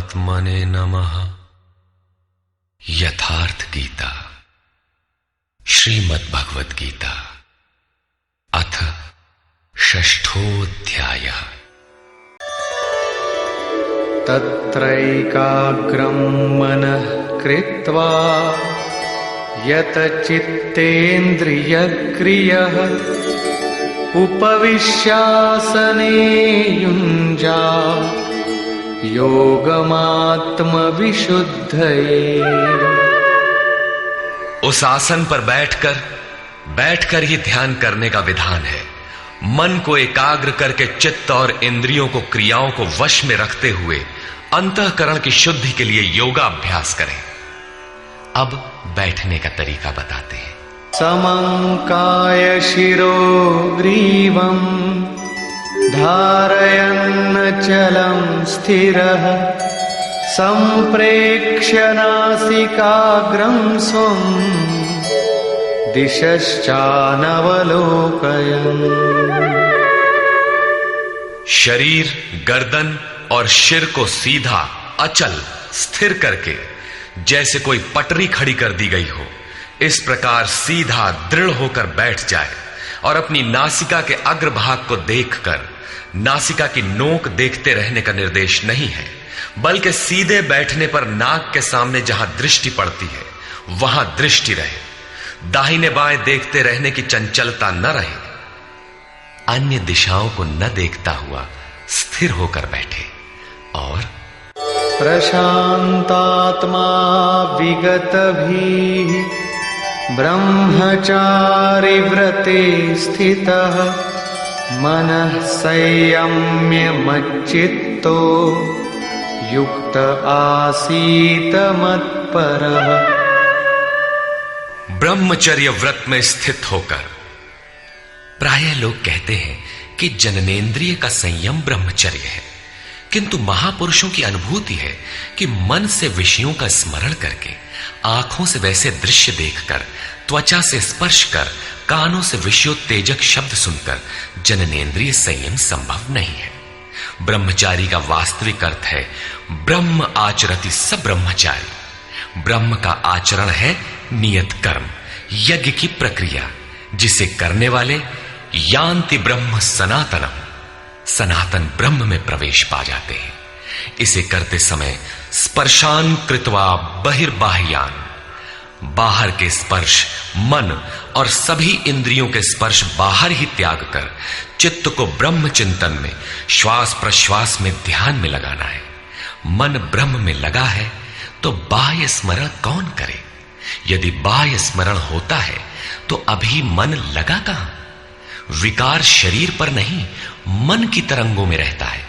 परमात्मने नमः। यथार्थ गीता, श्रीमद् भगवद गीता, अथ षष्ठोऽध्यायः। तत्रैकाग्रं मनः कृत्वा यत चित्तेन्द्रियक्रियः उपविश्यासने युञ्जात् योगमात्मविशुद्धये। उस आसन पर बैठकर ही ध्यान करने का विधान है। मन को एकाग्र करके चित्त और इंद्रियों को, क्रियाओं को वश में रखते हुए अंतःकरण की शुद्धि के लिए योगाभ्यास करें। अब बैठने का तरीका बताते हैं। समं काय शिरो ग्रीवं धारयन्नचलं स्थिरः सम्प्रेक्ष्य नासिकाग्रं स्वं दिशश्चानवलोकयन्। शरीर, गर्दन और सिर को सीधा, अचल, स्थिर करके जैसे कोई पटरी खड़ी कर दी गई हो, इस प्रकार सीधा दृढ़ होकर बैठ जाए और अपनी नासिका के अग्रभाग को देखकर, नासिका की नोक देखते रहने का निर्देश नहीं है, बल्कि सीधे बैठने पर नाक के सामने जहां दृष्टि पड़ती है वहां दृष्टि रहे। दाहिने बाएं देखते रहने की चंचलता न रहे। अन्य दिशाओं को न देखता हुआ स्थिर होकर बैठे और प्रशांतात्मा विगतभीः ब्रह्मचारि व्रते स्थितः मनः संयम्य मच्चित्तो युक्त आसीत मत्परः। ब्रह्मचर्य व्रत में स्थित होकर। प्रायः लोग कहते हैं कि जननेंद्रिय का संयम ब्रह्मचर्य है, किंतु महापुरुषों की अनुभूति है कि मन से विषयों का स्मरण करके, आंखों से वैसे दृश्य देखकर, त्वचा से स्पर्श कर, कानों से विषयोत्तेजक शब्द सुनकर जननेंद्रिय संयम संभव नहीं है। ब्रह्मचारी का वास्तविक अर्थ है ब्रह्म आचरति स ब्रह्मचारी। ब्रह्म का आचरण है नियत कर्म, यज्ञ की प्रक्रिया, जिसे करने वाले यान्ति ब्रह्म सनातनम, सनातन ब्रह्म में प्रवेश पा जाते हैं। इसे करते समय स्पर्शान कृत्वा बहिर्बाह्यान, बाहर के स्पर्श, मन और सभी इंद्रियों के स्पर्श बाहर ही त्याग कर चित्त को ब्रह्म चिंतन में, श्वास प्रश्वास में ध्यान में लगाना है। मन ब्रह्म में लगा है तो बाह्य स्मरण कौन करे? यदि बाह्य स्मरण होता है तो अभी मन लगा कहां? विकार शरीर पर नहीं, मन की तरंगों में रहता है।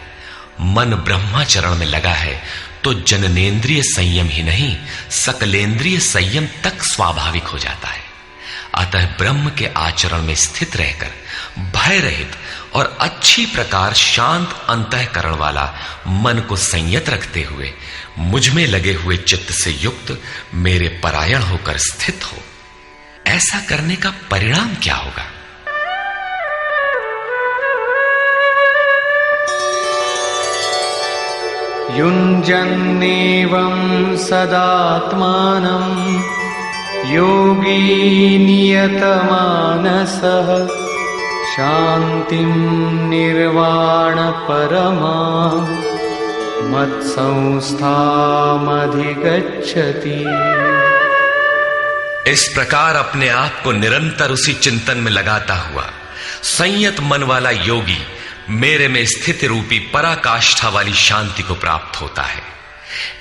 मन ब्रह्माचरण में लगा है तो जननेंद्रिय संयम ही नहीं, सकलेंद्रिय संयम तक स्वाभाविक हो जाता है। अतः ब्रह्म के आचरण में स्थित रहकर भय रहित और अच्छी प्रकार शांत अंतःकरण वाला मन को संयत रखते हुए मुझ में लगे हुए चित्त से युक्त मेरे परायण होकर स्थित हो। ऐसा करने का परिणाम क्या होगा? युञ्जन्नेवं सदात्मानं योगी नियतमानसः शान्तिं निर्वाणपरमां मत्संस्थामधिगच्छति। इस प्रकार अपने आप को निरंतर उसी चिंतन में लगाता हुआ संयत मन वाला योगी मेरे में स्थिति रूपी पराकाष्ठा वाली शांति को प्राप्त होता है।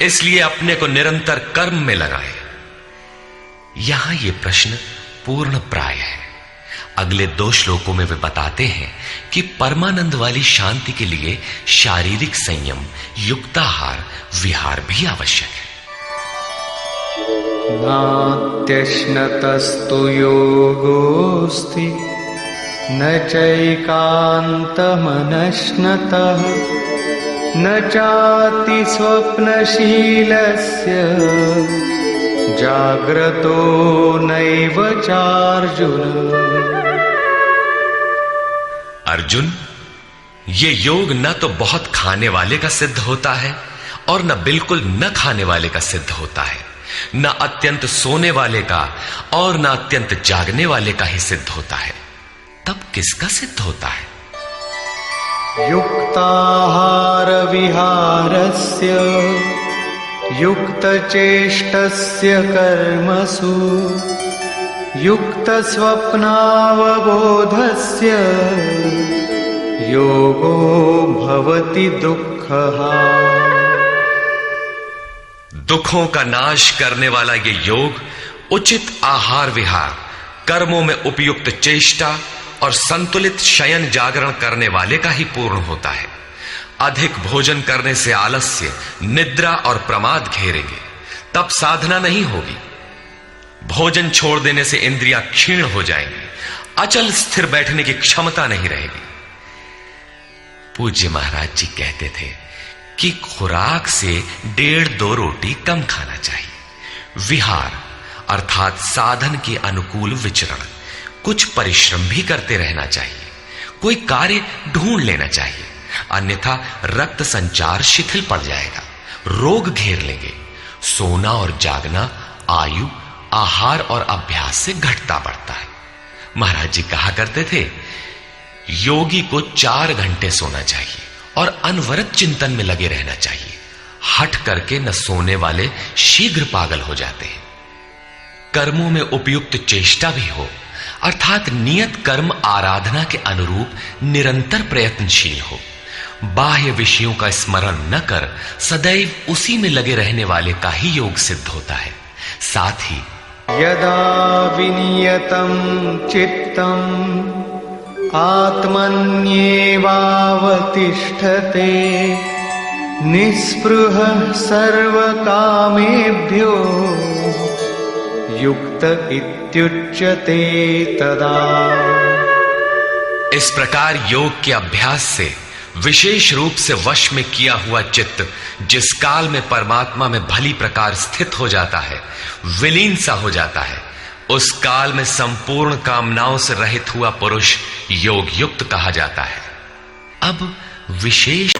इसलिए अपने को निरंतर कर्म में लगाए। यहां यह प्रश्न पूर्ण प्राय है। अगले 2 श्लोकों में वे बताते हैं कि परमानंद वाली शांति के लिए शारीरिक संयम, युक्ताहार, विहार भी आवश्यक है। नात्यश्नतस्तु योगोऽस्ति न चैकान्तमनश्नतः न चाति स्वप्नशीलस्य जाग्रतो नैव चार्जुन। अर्जुन, ये योग न तो बहुत खाने वाले का सिद्ध होता है और न बिल्कुल न खाने वाले का सिद्ध होता है, न अत्यंत सोने वाले का और न अत्यंत जागने वाले का ही सिद्ध होता है। तब किसका सिद्ध होता है? युक्ताहार विहारस्य युक्तचेष्टस्य कर्मसु युक्तस्वप्नावबोधस्य योगो भवति दुःखः। दुखों का नाश करने वाला ये योग उचित आहार विहार, कर्मों में उपयुक्त चेष्टा और संतुलित शयन जागरण करने वाले का ही पूर्ण होता है। अधिक भोजन करने से आलस्य, निद्रा और प्रमाद घेरेंगे, तब साधना नहीं होगी। भोजन छोड़ देने से इंद्रियां क्षीण हो जाएंगी, अचल स्थिर बैठने की क्षमता नहीं रहेगी। पूज्य महाराज जी कहते थे कि खुराक से 1.5-2 रोटी कम खाना चाहिए। विहार अर्थात साधन के अनुकूल विचरण, कुछ परिश्रम भी करते रहना चाहिए। कोई कार्य ढूंढ लेना चाहिए, अन्यथा रक्त संचार शिथिल पड़ जाएगा, रोग घेर लेंगे। सोना और जागना आयु, आहार और अभ्यास से घटता बढ़ता है। महाराज जी कहा करते थे, योगी को 4 घंटे सोना चाहिए और अनवरत चिंतन में लगे रहना चाहिए। हट करके न सोने वाले शीघ्र पागल हो जाते हैं। कर्मों में उपयुक्त चेष्टा भी हो, अर्थात नियत कर्म आराधना के अनुरूप निरंतर प्रयत्नशील हो। बाह्य विषयों का स्मरण न कर सदैव उसी में लगे रहने वाले का ही योग सिद्ध होता है। साथ ही यदा विनियतं चित्तम् आत्मन्येवावतिष्ठते निःस्पृहः सर्वकामेभ्यो युक्त इत्युच्यते तदा। इस प्रकार योग के अभ्यास से विशेष रूप से वश में किया हुआ चित्त जिस काल में परमात्मा में भली प्रकार स्थित हो जाता है, विलीन सा हो जाता है, उस काल में संपूर्ण कामनाओं से रहित हुआ पुरुष योग युक्त कहा जाता है। अब विशेष